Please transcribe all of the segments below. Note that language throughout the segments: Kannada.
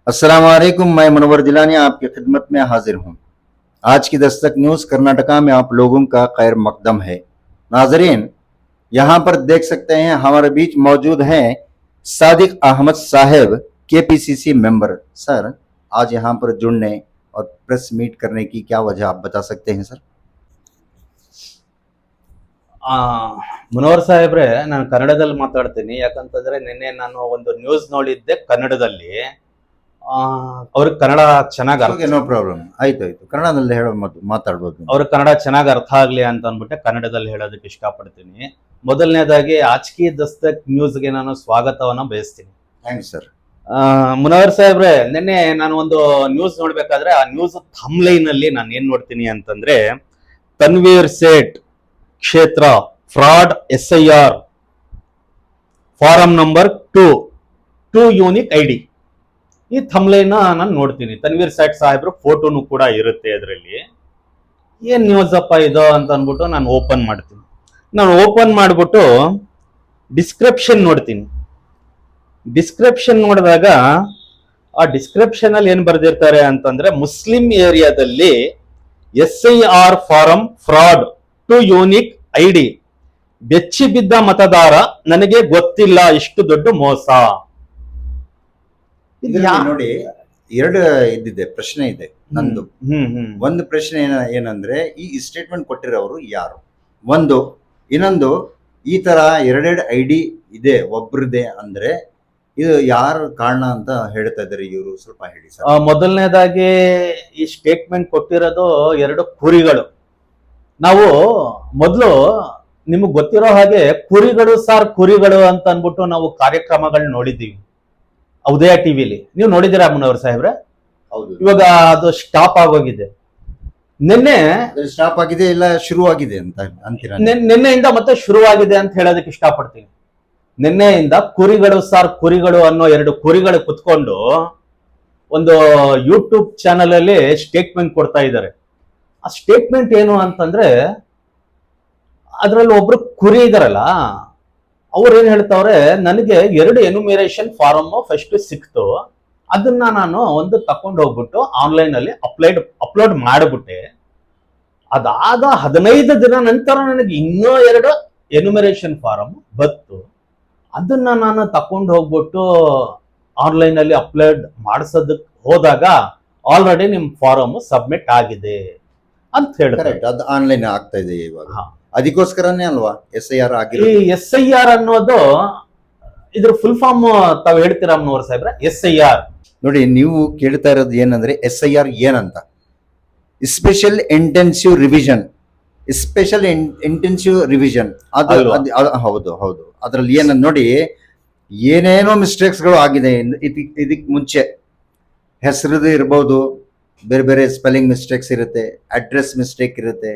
अस्सलाम वालेकुम, मैं मुनव्वर जिलानी आपकी खिदमत में हाजिर हूँ। आज की दस्तक न्यूज़ कर्नाटका में आप लोगों का खैर मकदम है। नाजरीन, यहाँ पर देख सकते हैं हमारे बीच मौजूद हैं सादिक अहमद साहब, केपीसीसी मेंबर। सर, आज यहाँ पर जुड़ने और प्रेस मीट करने की क्या वजह आप बता सकते हैं सर? ಆ ಮುನವರ್ ಸಾಹೇಬ್ರೆ, ನಾನು ಕನ್ನಡದಲ್ಲಿ ಮಾತಾಡ್ತೀನಿ. ಯಾಕಂತಂದ್ರೆ ನಿನ್ನೆ ನಾನು ಒಂದು ನ್ಯೂಸ್ ನೋಡಿದ್ದೆ ಕನ್ನಡದಲ್ಲಿ. ಅವ್ರಿಗೆ ಕನ್ನಡ ಚೆನ್ನಾಗಿ ನೋ ಪ್ರಾಬ್ಲಮ್, ಆಯ್ತು ಕನ್ನಡದಲ್ಲಿ ಹೇಳೋ ಮಾತಾಡ್ಬೋದು. ಅವ್ರಿಗೆ ಕನ್ನಡ ಚೆನ್ನಾಗಿ ಅರ್ಥ ಆಗ್ಲಿ ಅಂತ ಅಂದ್ಬಿಟ್ಟೆ ಕನ್ನಡದಲ್ಲಿ ಹೇಳೋದಕ್ಕೆ ಇಷ್ಟಪಡ್ತೀನಿ. ಮೊದಲನೇದಾಗಿ ಆಚ್ಕಿ ದಸ್ತಕ್ ನ್ಯೂಸ್ಗೆ ನಾನು ಸ್ವಾಗತವನ್ನ ಬಯಸ್ತೀನಿ. Thanks sir. ಮುನವರ್ ಸಾಹೇಬ್ರೆ, ನಿನ್ನೆ ನಾನು ಒಂದು ನ್ಯೂಸ್ ನೋಡ್ಬೇಕಾದ್ರೆ ಆ ನ್ಯೂಸ್ ಥಂಬ್ಲೈನ್ ಅಲ್ಲಿ ನಾನು ಏನ್ ನೋಡ್ತೀನಿ ಅಂತಂದ್ರೆ, ತನ್ವೀರ್ ಸೇಠ್ ಕ್ಷೇತ್ರ fraud SIR form number 2 unique ID. ಈ ಥಂಬ್ಲೈನ್ ನಾನು ನೋಡ್ತೀನಿ. ತನ್ವೀರ್ ಸೇಠ್ ಸಾಹೇಬ್ರು ಫೋಟೋನು ಕೂಡ ಇರುತ್ತೆ ಅದರಲ್ಲಿ. ಏನ್ ನ್ಯೂಸ್ ಅಪ್ಪ ಇದು ಅಂತ ಅಂದ್ಬಿಟ್ಟು ನಾನು ಓಪನ್ ಮಾಡ್ತೀನಿ. ನಾನು ಓಪನ್ ಮಾಡ್ಬಿಟ್ಟು ಡಿಸ್ಕ್ರಿಪ್ಷನ್ ನೋಡ್ತೀನಿ. ಡಿಸ್ಕ್ರಿಪ್ಷನ್ ನೋಡಿದಾಗ ಆ ಡಿಸ್ಕ್ರಿಪ್ಷನ್ ಅಲ್ಲಿ ಏನ್ ಬರ್ದಿರ್ತಾರೆ ಅಂತಂದ್ರೆ, ಮುಸ್ಲಿಂ ಏರಿಯಾದಲ್ಲಿ SIR form fraud 2 unique ID, ಬೆಚ್ಚಿ ಬಿದ್ದ ಮತದಾರ, ನನಗೆ ಗೊತ್ತಿಲ್ಲ ಇಷ್ಟು ದೊಡ್ಡ ಮೋಸ. ನೋಡಿ, ಎರಡು ಇದ್ದಿದೆ ಪ್ರಶ್ನೆ ಇದೆ ನಂದು. ಒಂದು ಪ್ರಶ್ನೆ ಏನಂದ್ರೆ, ಈ ಸ್ಟೇಟ್ಮೆಂಟ್ ಕೊಟ್ಟಿರೋರು ಯಾರು? ಒಂದು. ಇನ್ನೊಂದು, ಈ ತರ ಎರಡೆರಡು ID ಇದೆ ಒಬ್ರದೇ ಅಂದ್ರೆ ಇದು ಯಾರು ಕಾರಣ ಅಂತ ಹೇಳ್ತಾ ಇದ್ದಾರೆ ಇವರು? ಸ್ವಲ್ಪ ಹೇಳಿ ಸರ್. ಮೊದಲನೇದಾಗಿ ಈ ಸ್ಟೇಟ್ಮೆಂಟ್ ಕೊಟ್ಟಿರೋದು ಎರಡು ಕುರಿಗಳು. ನಾವು ಮೊದಲು ನಿಮಗೆ ಗೊತ್ತಿರೋ ಹಾಗೆ ಕುರಿಗಳು ಅಂತ ಅನ್ಬಿಟ್ಟು ನಾವು ಕಾರ್ಯಕ್ರಮಗಳು ನೋಡಿದ್ದೀವಿ ಉದಯ ಟಿವಿಲಿ. ನೀವು ನೋಡಿದಿರಾ ಮುನವರ್ ಸಾಹೇಬ್ರೆ? ಹೌದು. ಇವಾಗ ಅದು ಸ್ಟಾಪ್ ಆಗೋಗಿದೆ. ನಿನ್ನೆ ಸ್ಟಾಪ್ ಆಗಿದೆ, ಇಲ್ಲ ಶುರುವಾಗಿದೆ ಅಂತ ಅಂತೀರಾ? ನಿನ್ನೆಯಿಂದ ಮತ್ತೆ ಶುರುವಾಗಿದೆ ಅಂತ ಹೇಳೋದಕ್ಕೆ ಇಷ್ಟಪಡ್ತೀನಿ. ನಿನ್ನೆಯಿಂದ ಕುರಿಗಳು ಅನ್ನೋ ಎರಡು ಕುರಿಗಳು ಕುತ್ಕೊಂಡು ಒಂದು ಯೂಟ್ಯೂಬ್ ಚಾನಲ್ ಅಲ್ಲಿ ಸ್ಟೇಟ್ಮೆಂಟ್ ಕೊಡ್ತಾ ಇದ್ದಾರೆ. ಆ ಸ್ಟೇಟ್ಮೆಂಟ್ ಏನು ಅಂತಂದ್ರೆ, ಅದ್ರಲ್ಲಿ ಒಬ್ರು ಕುರಿ ಇದಾರಲ್ಲ, ಅವ್ರು ಏನ್ ಹೇಳ್ತಾವ್ರೆ, ನನಗೆ 2 ಎನ್ಯುಮರೇಷನ್ ಫಾರಮ್ ಫಸ್ಟ್ ಸಿಕ್ತು, ಅದನ್ನ ನಾನು ಒಂದು ತಕೊಂಡು ಹೋಗ್ಬಿಟ್ಟು ಆನ್ಲೈನ್ ಅಲ್ಲಿ ಅಪ್ಲೋಡ್ ಮಾಡಿಬಿಟ್ಟೆ. ಅದಾದ 15 ದಿನ ನಂತರ ನನಗೆ ಇನ್ನೂ 2 ಎನ್ಯುಮರೇಷನ್ ಫಾರಮ್ ಬತ್ತು. ಅದನ್ನ ನಾನು ತಕೊಂಡು ಹೋಗ್ಬಿಟ್ಟು ಆನ್ಲೈನ್ ಅಲ್ಲಿ ಅಪ್ಲೋಡ್ ಮಾಡಿಸೋದಕ್ಕೆ ಹೋದಾಗ ಆಲ್ರೆಡಿ ನಿಮ್ ಫಾರಮ್ ಸಬ್ಮಿಟ್ ಆಗಿದೆ ಅಂತ ಹೇಳ್ತಾರೆ. ಅದು ಆನ್ಲೈನ್ ಆಗ್ತಾ ಇದೆ ಇವಾಗ. ಅದಕ್ಕೋಸ್ಕರನೇ ಅಲ್ವಾ SIR ಆಗಿರೋದು? ಈ SIR ಅನ್ನೋದು ಇದ್ರ ಫುಲ್ ಫಾರ್ಮ್ ತಾವ್ ಹೇಳ್ತೀರಾ ಮುನವರ್ ಸಾಹೇಬ್ರೆ? SIR ನೋಡಿ, ನೀವು ಕೇಳ್ತಾ ಇರೋದು ಏನಂದ್ರೆ SIR ಏನಂತ, ಸ್ಪೆಷಲ್ ಇಂಟೆನ್ಸಿವ್ ರಿವಿಷನ್. ಹೌದು. ಅದ್ರಲ್ಲಿ ಏನಂತ ನೋಡಿ, ಏನೇನೋ ಮಿಸ್ಟೇಕ್ಸ್ಗಳು ಆಗಿದೆ ಇದಕ್ ಮುಂಚೆ. ಹೆಸರದು ಇರ್ಬೋದು, ಬೇರೆ ಬೇರೆ ಸ್ಪೆಲ್ಲಿಂಗ್ ಮಿಸ್ಟೇಕ್ಸ್ ಇರುತ್ತೆ, ಅಡ್ರೆಸ್ ಮಿಸ್ಟೇಕ್ ಇರುತ್ತೆ,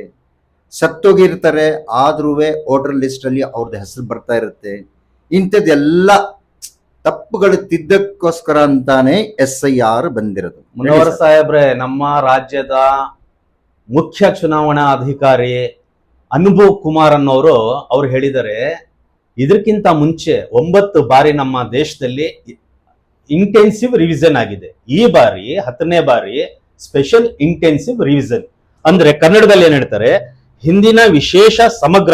ಸತ್ತೋಗಿರ್ತಾರೆ ಆದ್ರೂ ವೋಟರ್ ಲಿಸ್ಟ್ ಅಲ್ಲಿ ಅವ್ರದ್ದು ಹೆಸರು ಬರ್ತಾ ಇರುತ್ತೆ. ಇಂಥದ್ದೆಲ್ಲ ತಪ್ಪುಗಳು ತಿದ್ದಕ್ಕೋಸ್ಕರ ಅಂತಾನೆ SIR ಬಂದಿರೋದು. ಮುನವರ್ ಸಾಹೇಬ್ರೆ, ನಮ್ಮ ರಾಜ್ಯದ ಮುಖ್ಯ ಚುನಾವಣಾ ಅಧಿಕಾರಿ ಅನುಭವ್ ಕುಮಾರ್ ಅನ್ನೋರು ಅವ್ರು ಹೇಳಿದ್ದಾರೆ, ಇದಕ್ಕಿಂತ ಮುಂಚೆ 9 ಬಾರಿ ನಮ್ಮ ದೇಶದಲ್ಲಿ ಇಂಟೆನ್ಸಿವ್ ರಿವಿಷನ್ ಆಗಿದೆ. ಈ ಬಾರಿ 10ನೇ ಬಾರಿ ಸ್ಪೆಷಲ್ ಇಂಟೆನ್ಸಿವ್ ರಿವಿಷನ್. ಅಂದ್ರೆ ಕನ್ನಡದಲ್ಲಿ ಏನ್ ಹೇಳ್ತಾರೆ, ಹಿಂದಿನ ವಿಶೇಷ ಸಮಗ್ರ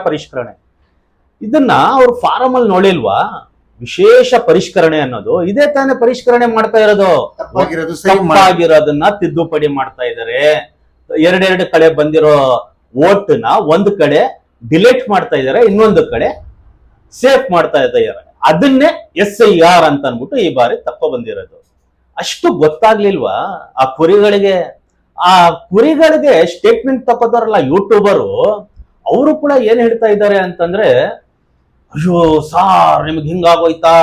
ಪರಿಷ್ಕರಣೆ. ಇದನ್ನ ಅವ್ರು ಫಾರಂ ಅಲ್ಲಿ ನೋಡಿಲ್ವಾ? ವಿಶೇಷ ಪರಿಷ್ಕರಣೆ ಅನ್ನೋದು ಇದೇ ತಾನೇ ಪರಿಷ್ಕರಣೆ ಮಾಡ್ತಾ ಇರೋದು. ತಪ್ಪಾಗಿರೋದನ್ನ ತಿದ್ದುಪಡಿ ಮಾಡ್ತಾ ಇದ್ದಾರೆ. 2 ಕಡೆ ಬಂದಿರೋ ವೋಟ್ನ ಒಂದು ಕಡೆ ಡಿಲೀಟ್ ಮಾಡ್ತಾ ಇದ್ದಾರೆ, ಇನ್ನೊಂದು ಕಡೆ ಸೇಫ್ ಮಾಡ್ತಾ ಇದ್ದಾರೆ. ಅದನ್ನೇ SIR ಅಂತ ಅನ್ಬಿಟ್ಟು ಈ ಬಾರಿ ತಪ್ಪ ಬಂದಿರೋದು. ಅಷ್ಟು ಗೊತ್ತಾಗ್ಲಿಲ್ವಾ ಆ ಕುರಿಗಳಿಗೆ? ಆ ಕುರಿಗಳಿಗೆ ಸ್ಟೇಟ್ಮೆಂಟ್ ತಗೋತಾರಲ್ಲ ಯೂಟ್ಯೂಬರು, ಅವರು ಕೂಡ ಏನ್ ಹೇಳ್ತಾ ಇದ್ದಾರೆ ಅಂತಂದ್ರೆ, ಅಯ್ಯೋ ಸಾರ್ ನಿಮ್ಗೆ ಹಿಂಗಾಗೋಯ್ತಾ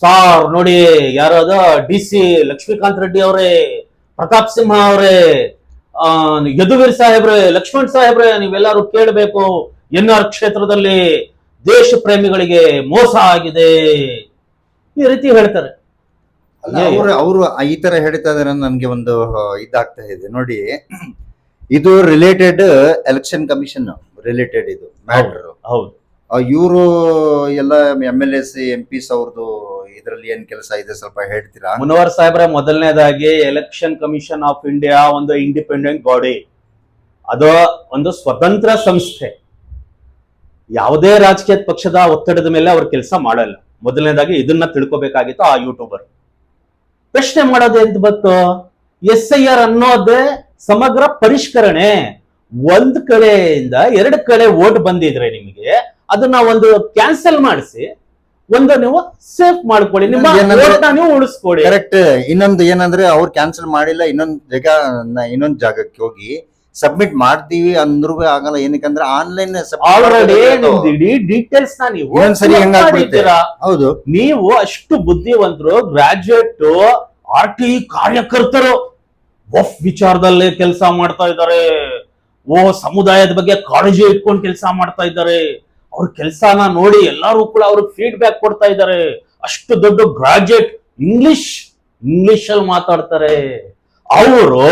ಸಾರ್, ನೋಡಿ ಯಾರಾದ DC ಲಕ್ಷ್ಮೀಕಾಂತ್ ರೆಡ್ಡಿ ಅವರೇ, ಪ್ರತಾಪ್ ಸಿಂಹ ಅವರೇ, ಯದುವೀರ್ ಸಾಹೇಬ್ರೆ, ಲಕ್ಷ್ಮಣ್ ಸಾಹೇಬ್ರೆ, ನೀವೆಲ್ಲರೂ ಕೇಳಬೇಕು, NR ಕ್ಷೇತ್ರದಲ್ಲಿ ದೇಶ ಪ್ರೇಮಿಗಳಿಗೆ ಮೋಸ ಆಗಿದೆ, ಈ ರೀತಿ ಹೇಳ್ತಾರೆ. ಅವರು ಈ ತರ ಹೇಳ್ತಾ ಇದಾರೆ. ನನ್ಗೆ ಒಂದು ಇದಾಗ್ತಾ ಇದೆ ನೋಡಿ, ಇದು ರಿಲೇಟೆಡ್ ಎಲೆಕ್ಷನ್ ಕಮಿಷನ್ ರಿಲೇಟೆಡ್ ಇದು ಮ್ಯಾಟರ್. ಹೌದು. ಇವರು ಎಲ್ಲ MLAs MPs ಅವ್ರದ್ದು ಇದರಲ್ಲಿ ಏನ್ ಕೆಲಸ ಇದೆ ಸ್ವಲ್ಪ ಹೇಳ್ತೀರಾ? ಮುನವರ್ ಸಾಹೇಬ್ರೆ, ಮೊದಲನೇದಾಗಿ ಎಲೆಕ್ಷನ್ ಕಮಿಷನ್ ಆಫ್ ಇಂಡಿಯಾ ಒಂದು ಇಂಡಿಪೆಂಡೆಂಟ್ ಬಾಡಿ, ಅದು ಒಂದು ಸ್ವತಂತ್ರ ಸಂಸ್ಥೆ. ಯಾವುದೇ ರಾಜಕೀಯ ಪಕ್ಷದ ಒತ್ತಡದ ಮೇಲೆ ಅವ್ರ ಕೆಲಸ ಮಾಡಲ್ಲ. ಮೊದಲನೇದಾಗಿ ಇದನ್ನ ತಿಳ್ಕೊಬೇಕಾಗಿತ್ತು ಆ ಯೂಟ್ಯೂಬರ್. ಪ್ರಶ್ನೆ ಮಾಡೋದು ಎಂತ ಬಂತು? SIR ಅನ್ನೋದೇ ಸಮಗ್ರ ಪರಿಷ್ಕರಣೆ. ಒಂದ್ ಕಡೆಯಿಂದ 2 ಕಡೆ ವೋಟ್ ಬಂದಿದ್ರೆ ನಿಮಗೆ ಅದನ್ನ ಒಂದು ಕ್ಯಾನ್ಸಲ್ ಮಾಡಿಸಿ ಒಂದು ನೀವು ಸೇಫ್ ಮಾಡ್ಕೊಳ್ಳಿ, ನಿಮ್ಮ ವೋಟ್ನ ನೀವು ಉಳಿಸ್ಕೊಳ್ಳಿ. ಕರೆಕ್ಟ್. ಇನ್ನೊಂದು ಏನಂದ್ರೆ ಅವ್ರು ಕ್ಯಾನ್ಸಲ್ ಮಾಡಿಲ್ಲ, ಇನ್ನೊಂದ್ ಜಾಗಕ್ಕೆ ಹೋಗಿ ಸಬ್ಮಿಟ್ ಮಾಡ್ತೀವಿ ಅಂದ್ರೂ ಆಗಲ್ಲ. ಏನಕ್ಕಂದ್ರೆ ಆನ್ಲೈನ್ ಆಲ್ರೆಡಿ ಇಡೀ ಡೀಟೇಲ್ಸ್ ನ ನೀವು ಒಂದ್ಸರಿ ಹೆಂಗಾಗ್ಬಿಡ್ತೀರಾ? ಹೌದು, ನೀವು ಅಷ್ಟು ಬುದ್ಧಿವಂತರು, ಗ್ರಾಜುಯೇಟ್ RTI ಕಾರ್ಯಕರ್ತರು ವಿಚಾರದಲ್ಲಿ ಕೆಲಸ ಮಾಡ್ತಾ ಇದ್ದಾರೆ. ಸಮುದಾಯದ ಬಗ್ಗೆ ಕಾಳಜಿ ಇಟ್ಕೊಂಡು ಕೆಲಸ ಮಾಡ್ತಾ ಇದ್ದಾರೆ. ಅವ್ರ ಕೆಲಸನ ನೋಡಿ ಎಲ್ಲರೂ ಕೂಡ ಅವ್ರಿಗೆ ಫೀಡ್ಬ್ಯಾಕ್ ಕೊಡ್ತಾ ಇದ್ದಾರೆ. ಅಷ್ಟು ದೊಡ್ಡ ಗ್ರಾಜುಯೇಟ್, ಇಂಗ್ಲಿಷ್ ಅಲ್ಲಿ ಮಾತಾಡ್ತಾರೆ. ಅವರು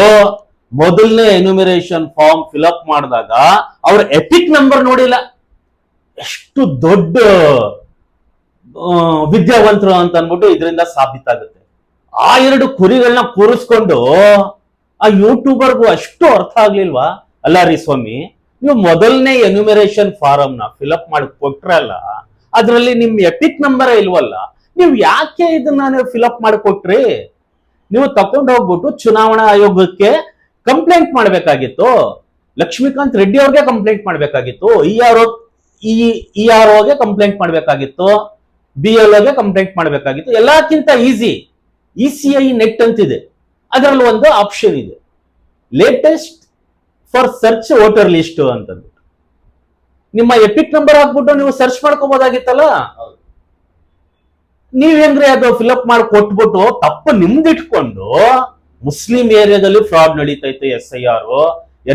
ಮೊದಲನೇ ಎನ್ಯುಮರೇಷನ್ ಫಾರ್ಮ್ ಫಿಲ್ಅಪ್ ಮಾಡಿದಾಗ ಅವ್ರ ಎಪಿಕ್ ನಂಬರ್ ನೋಡಿಲ್ಲ. ಎಷ್ಟು ದೊಡ್ಡ ವಿದ್ಯಾವಂತರು ಅಂತ ಅನ್ಬಿಟ್ಟು ಇದರಿಂದ ಸಾಬೀತಾಗುತ್ತೆ. ಆ 2 ಕುರಿಗಳನ್ನ ಕೂರಿಸ್ಕೊಂಡು ಆ ಯೂಟ್ಯೂಬರ್ಗೂ ಅಷ್ಟು ಅರ್ಥ ಆಗ್ಲಿಲ್ವಾ? ಅಲ್ಲ ರೀ ಸ್ವಾಮಿ, ನೀವು ಮೊದಲನೇ ಎನ್ಯುಮರೇಷನ್ ಫಾರಂ ನ ಫಿಲ್ಅಪ್ ಮಾಡಿ ಕೊಟ್ರಲ್ಲ, ಅದ್ರಲ್ಲಿ ನಿಮ್ ಎಪಿಕ್ ನಂಬರ್ ಇಲ್ವಲ್ಲ, ನೀವು ಯಾಕೆ ಇದನ್ನ ನೀವು ಫಿಲ್ಅಪ್ ಮಾಡಿ ಕೊಟ್ರಿ? ನೀವು ತಕೊಂಡು ಹೋಗ್ಬಿಟ್ಟು ಚುನಾವಣಾ ಆಯೋಗಕ್ಕೆ ಕಂಪ್ಲೇಂಟ್ ಮಾಡ್ಬೇಕಾಗಿತ್ತು. ಲಕ್ಷ್ಮೀಕಾಂತ್ ರೆಡ್ಡಿ ಅವ್ರಿಗೆ ಕಂಪ್ಲೇಂಟ್ ಮಾಡ್ಬೇಕಾಗಿತ್ತು, EROಗೆ ಕಂಪ್ಲೇಂಟ್ ಮಾಡ್ಬೇಕಾಗಿತ್ತು, BLOಗೆ ಕಂಪ್ಲೇಂಟ್ ಮಾಡ್ಬೇಕಾಗಿತ್ತು. ಎಲ್ಲಕ್ಕಿಂತ ಈಸಿ ECI ನೆಟ್ ಅಂತಿದೆ, ಅದರಲ್ಲಿ ಒಂದು ಆಪ್ಷನ್ ಇದೆ, latest for search voter list ಅಂತಂದ್ಬಿಟ್ಟು. ನಿಮ್ಮ ಎಪಿಕ್ ನಂಬರ್ ಹಾಕ್ಬಿಟ್ಟು ನೀವು ಸರ್ಚ್ ಮಾಡ್ಕೋಬಹುದಾಗಿತ್ತಲ್ಲ. ನೀವ್ ಹೆಂಗ್ರಿ ಅದು ಫಿಲ್ಅಪ್ ಮಾಡಿ ಕೊಟ್ಬಿಟ್ಟು ತಪ್ಪು ನಿಮ್ದಿಟ್ಕೊಂಡು ಮುಸ್ಲಿಂ ಏರಿಯಾದಲ್ಲಿ ಫ್ರಾಡ್ ನಡೀತೈತೆ SIR,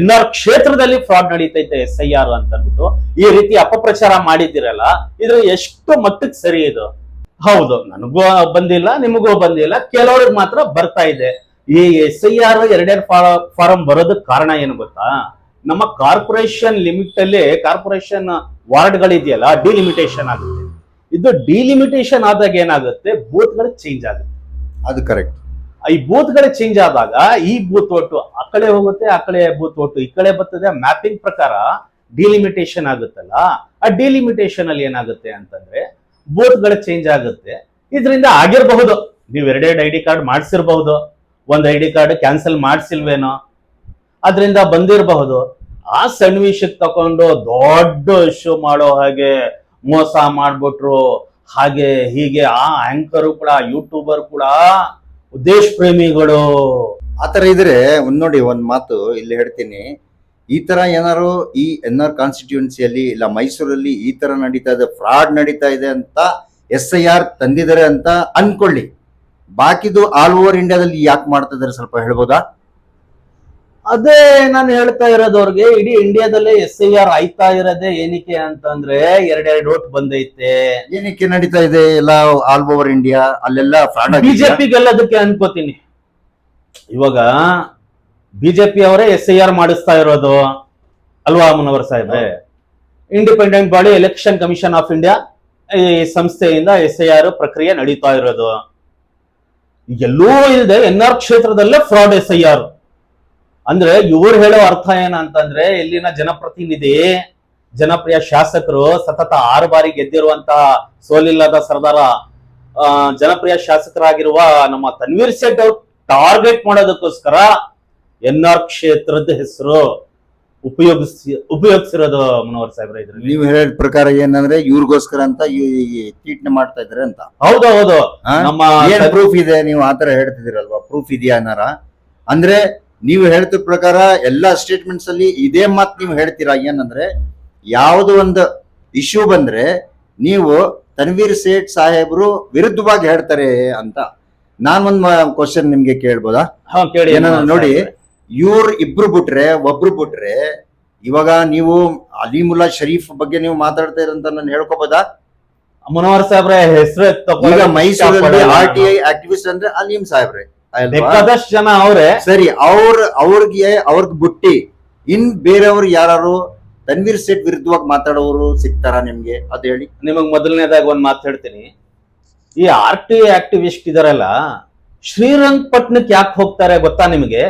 NR ಕ್ಷೇತ್ರದಲ್ಲಿ ಫ್ರಾಡ್ ನಡೀತೈತೆ SIR ಅಂತಂದ್ಬಿಟ್ಟು ಈ ರೀತಿ ಅಪಪ್ರಚಾರ ಮಾಡಿದ್ದೀರಲ್ಲ, ಇದ್ರ ಎಷ್ಟು ಮಟ್ಟಕ್ಕೆ ಸರಿ ಇದು? ಹೌದು, ನನಗೂ ಬಂದಿಲ್ಲ, ನಿಮಗೂ ಬಂದಿಲ್ಲ, ಕೆಲವ್ರಿಗೆ ಮಾತ್ರ ಬರ್ತಾ ಇದೆ. ಈ SIR 2 ಫಾರಂ ಬರೋದಕ್ಕೆ ಕಾರಣ ಏನು ಗೊತ್ತಾ? ನಮ್ಮ ಕಾರ್ಪೊರೇಷನ್ ಲಿಮಿಟ್ ಅಲ್ಲಿ ಕಾರ್ಪೊರೇಷನ್ ವಾರ್ಡ್ಗಳಿದೆಯಲ್ಲ, ಡಿಲಿಮಿಟೇಷನ್ ಆಗುತ್ತೆ. ಇದು ಡಿಲಿಮಿಟೇಷನ್ ಆದಾಗ ಏನಾಗುತ್ತೆ, ಬೂತ್ಗಳು ಚೇಂಜ್ ಆಗುತ್ತೆ. ಅದು ಕರೆಕ್ಟ್. ಈ ಬೂತ್ಗಳು ಚೇಂಜ್ ಆದಾಗ ಈ ಬೂತ್ ಒಟ್ಟು ಆ ಕಡೆ ಹೋಗುತ್ತೆ, ಆ ಕಡೆ ಬೂತ್ ಒಟ್ಟು ಈ ಕಡೆ ಬರ್ತದೆ. ಮ್ಯಾಪಿಂಗ್ ಪ್ರಕಾರ ಡಿಲಿಮಿಟೇಷನ್ ಆಗುತ್ತಲ್ಲ, ಆ ಡಿಲಿಮಿಟೇಷನ್ ಅಲ್ಲಿ ಏನಾಗುತ್ತೆ ಅಂತಂದ್ರೆ ಬೂತ್ಗಳು ಚೇಂಜ್ ಆಗುತ್ತೆ. ಇದರಿಂದ ಆಗಿರಬಹುದು, ನೀವು 2 ID ಕಾರ್ಡ್ ಮಾಡಿಸಿರ್ಬಹುದು, ಒಂದು ID ಕಾರ್ಡ್ ಕ್ಯಾನ್ಸಲ್ ಮಾಡಿಸಿಲ್ವೇನೋ, ಅದರಿಂದ ಬಂದಿರಬಹುದು. ಆ ಸನ್ನಿವೇಶಕ್ಕೆ ತಕೊಂಡು ದೊಡ್ಡ ಇಶ್ಯೂ ಮಾಡೋ ಹಾಗೆ ಮೋಸ ಮಾಡ್ಬಿಟ್ರು, ಹಾಗೆ ಹೀಗೆ. ಆ ಆಂಕರು ಕೂಡ, ಯೂಟ್ಯೂಬರ್ ಕೂಡ ದೇಶ ಪ್ರೇಮಿಗಳು. ಆತರ ಇದ್ರೆ ನೋಡಿ, ಒಂದ್ ಮಾತು ಇಲ್ಲಿ ಹೇಳ್ತೀನಿ. ಈ ತರ ಏನಾರು ಈ NR ಕಾನ್ಸ್ಟಿಟ್ಯೂನ್ಸಿಯಲ್ಲಿ ಇಲ್ಲ ಮೈಸೂರಲ್ಲಿ ಈ ತರ ನಡೀತಾ ಇದೆ, ಫ್ರಾಡ್ ನಡೀತಾ ಇದೆ ಅಂತ SIR ತಂದಿದ್ದಾರೆ ಅಂತ ಅನ್ಕೊಳ್ಳಿ, ಬಾಕಿದು ಆಲ್ ಓವರ್ ಇಂಡಿಯಾದಲ್ಲಿ ಯಾಕೆ ಮಾಡ್ತಾ ಇದಾರೆ ಸ್ವಲ್ಪ ಹೇಳ್ಬೋದಾ? ಅದೇ ನಾನು ಹೇಳ್ತಾ ಇರೋದವ್ರಿಗೆ, ಇಡೀ ಇಂಡಿಯಾದಲ್ಲೇ SIR ಆಯ್ತಾ ಇರೋದೇ ಏನಕ್ಕೆ ಅಂತಂದ್ರೆ 2 ವೋಟ್ ಬಂದೈತೆ. ಏನಕ್ಕೆ ನಡೀತಾ ಇದೆ ಎಲ್ಲ ಆಲ್ ಓವರ್ ಇಂಡಿಯಾ? ಅಲ್ಲೆಲ್ಲ ಫ್ರಾಡ್. ಬಿಜೆಪಿಗೆಲ್ಲದಕ್ಕೆ ಅನ್ಕೋತೀನಿ. ಇವಾಗ ಬಿಜೆಪಿ ಅವರೇ SIR ಮಾಡಿಸ್ತಾ ಇರೋದು ಅಲ್ವಾ ಮುನವರ್ ಸಾಹೇಬ್ರೆ? Independent body election commission of India ಈ ಸಂಸ್ಥೆಯಿಂದ SIR ಪ್ರಕ್ರಿಯೆ ನಡೀತಾ ಇರೋದು. ಎಲ್ಲೂ ಇಲ್ಲದೆ NR ಕ್ಷೇತ್ರದಲ್ಲೇ ಫ್ರಾಡ್ SIR ಅಂದ್ರೆ ಇವ್ರು ಹೇಳೋ ಅರ್ಥ ಏನಂತಂದ್ರೆ, ಇಲ್ಲಿನ ಜನಪ್ರತಿನಿಧಿ, ಜನಪ್ರಿಯ ಶಾಸಕರು, ಸತತ 6 ಬಾರಿ ಗೆದ್ದಿರುವಂತಹ ಸೋಲಿಲ್ಲದ ಸರ್ದಾರ ಜನಪ್ರಿಯ ಶಾಸಕರಾಗಿರುವ ನಮ್ಮ ತನ್ವೀರ್ ಸೇಠ್ ಅವ್ರು ಟಾರ್ಗೆಟ್ ಮಾಡೋದಕ್ಕೋಸ್ಕರ NR ಕ್ಷೇತ್ರದ ಹೆಸರು ಉಪಯೋಗಿಸಿರೋದು ಮುನವರ್ ಸಾಹೇಬ್ರ. ಇದ್ರಲ್ಲಿ ನೀವು ಹೇಳಿದ ಪ್ರಕಾರ ಏನಂದ್ರೆ ಇವ್ರಿಗೋಸ್ಕರ ಅಂತ ಟ್ವೀಟ್ ಮಾಡ್ತಾ ಇದಾರೆ ಅಂತ. ಹೌದು. ನಮ್ಮ ಪ್ರೂಫ್ ಇದೆ? ನೀವು ಆತರ ಹೇಳ್ತಿದ್ದೀರಲ್ವಾ, ಪ್ರೂಫ್ ಇದೆಯಾ ಏನಾರ? ಅಂದ್ರೆ ನೀವು ಹೇಳ್ತಿದ ಪ್ರಕಾರ ಎಲ್ಲಾ ಸ್ಟೇಟ್ಮೆಂಟ್ಸ್ ಅಲ್ಲಿ ಇದೇ ಮಾತು ನೀವು ಹೇಳ್ತೀರಾ. ಏನಂದ್ರೆ ಯಾವ್ದು ಒಂದು ಇಶ್ಯೂ ಬಂದ್ರೆ ನೀವು ತನ್ವೀರ್ ಸೇಠ್ ಸಾಹೇಬ್ರು ವಿರುದ್ಧವಾಗಿ ಹೇಳ್ತಾರೆ ಅಂತ. ನಾನೊಂದ್ ಕ್ವಶನ್ ನಿಮ್ಗೆ ಕೇಳ್ಬೋದಾ? ಏನಂದ್ರೆ ನೋಡಿ, ಇಬ್ರು ಬಿಟ್ರೆ ಒಬ್ರು ಬಿಟ್ರೆ, ಇವಾಗ ನೀವು ಅಲಿಮುಲ್ಲಾ ಶರೀಫ್ ಬಗ್ಗೆ ನೀವು ಮಾತಾಡ್ತಾ ಇರಂತ ನಾನು ಹೇಳ್ಕೋಬೋದಾ? ಮುನವರ್ ಸಾಹೇಬ್ರೆ ಹೆಸರು ಈಗ ಮೈಸೂರಲ್ಲಿ RTI ಆಕ್ಟಿವಿಸ್ಟ್ ಅಂದ್ರೆ ಅಲೀಂ ಸಾಹೇಬ್ರೆ, ಬೇಕಾದಷ್ಟು ಜನ ಅವ್ರೆ. ಸರಿ, ಅವ್ರಿಗೆ ಬಿಟ್ಟಿ ಇನ್ ಬೇರೆಯವ್ರು ಯಾರು ತನ್ವೀರ್ ಸೇಠ್ ವಿರುದ್ಧವಾಗಿ ಮಾತಾಡೋರು ಸಿಗ್ತಾರಾ ನಿಮ್ಗೆ? ಅದ್ ಹೇಳಿ. ನಿಮಗ್ ಮೊದಲನೇದಾಗಿ ಒಂದ್ ಮಾತು ಹೇಳ್ತೀನಿ. ಈ RT ಆಕ್ಟಿವಿಸ್ಟ್ ಇದಾರಲ್ಲ, ಶ್ರೀರಂಗಪಟ್ಟಣಕ್ಕೆ ಯಾಕೆ ಹೋಗ್ತಾರೆ ಗೊತ್ತಾ ನಿಮಗೆ?